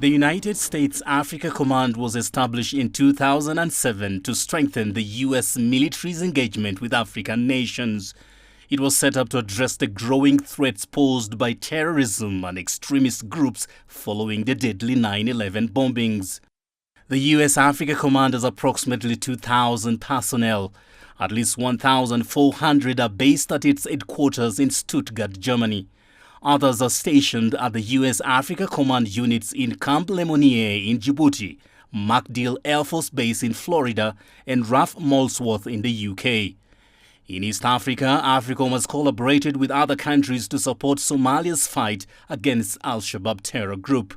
The United States Africa Command was established in 2007 to strengthen the U.S. military's engagement with African nations. It was set up to address the growing threats posed by terrorism and extremist groups following the deadly 9/11 bombings. The U.S. Africa Command has approximately 2,000 personnel. At least 1,400 are based at its headquarters in Stuttgart, Germany. Others are stationed at the U.S. Africa Command units in Camp Lemonnier in Djibouti, MacDill Air Force Base in Florida, and RAF Molesworth in the UK. In East Africa, AFRICOM has collaborated with other countries to support Somalia's fight against Al-Shabaab terror group.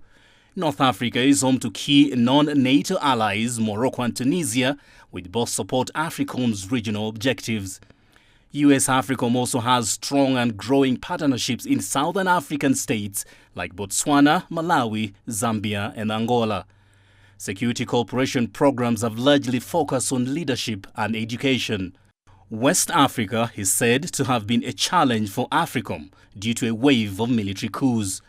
North Africa is home to key non-NATO allies, Morocco and Tunisia, which both support AFRICOM's regional objectives. US AFRICOM also has strong and growing partnerships in southern African states like Botswana, Malawi, Zambia and Angola. Security cooperation programs have largely focused on leadership and education. West Africa is said to have been a challenge for AFRICOM due to a wave of military coups.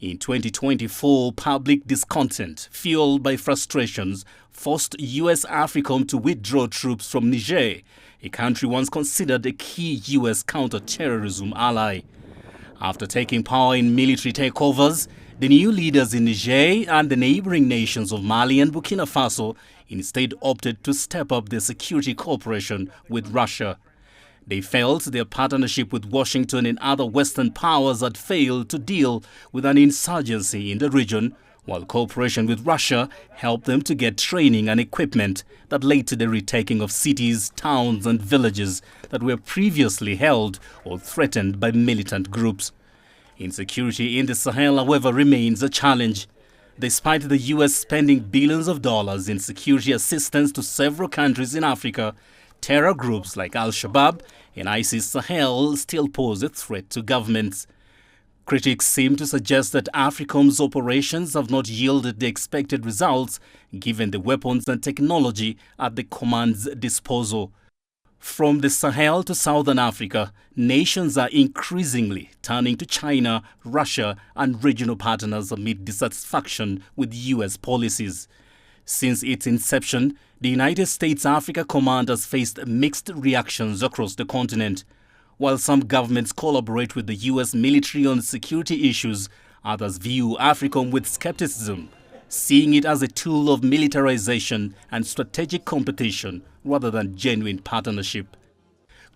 In 2024, public discontent, fueled by frustrations, forced US AFRICOM to withdraw troops from Niger, a country once considered a key US counter-terrorism ally. After taking power in military takeovers, the new leaders in Niger and the neighboring nations of Mali and Burkina Faso instead opted to step up their security cooperation with Russia. They felt their partnership with Washington and other Western powers had failed to deal with an insurgency in the region, while cooperation with Russia helped them to get training and equipment that led to the retaking of cities, towns and villages that were previously held or threatened by militant groups. Insecurity in the Sahel, however, remains a challenge. Despite the U.S. spending billions of dollars in security assistance to several countries in Africa, terror groups like Al-Shabaab and ISIS-Sahel still pose a threat to governments. Critics seem to suggest that AFRICOM's operations have not yielded the expected results given the weapons and technology at the command's disposal. From the Sahel to Southern Africa, nations are increasingly turning to China, Russia and regional partners amid dissatisfaction with U.S. policies. Since its inception, the United States Africa Command has faced mixed reactions across the continent. While some governments collaborate with the U.S. military on security issues, others view AFRICOM with skepticism, seeing it as a tool of militarization and strategic competition rather than genuine partnership.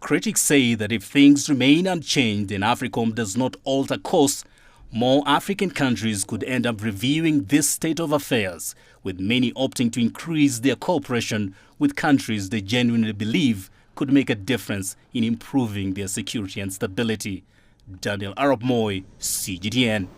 Critics say that if things remain unchanged and AFRICOM does not alter course, more African countries could end up reviewing this state of affairs, with many opting to increase their cooperation with countries they genuinely believe could make a difference in improving their security and stability. Daniel Arab Moy, CGTN.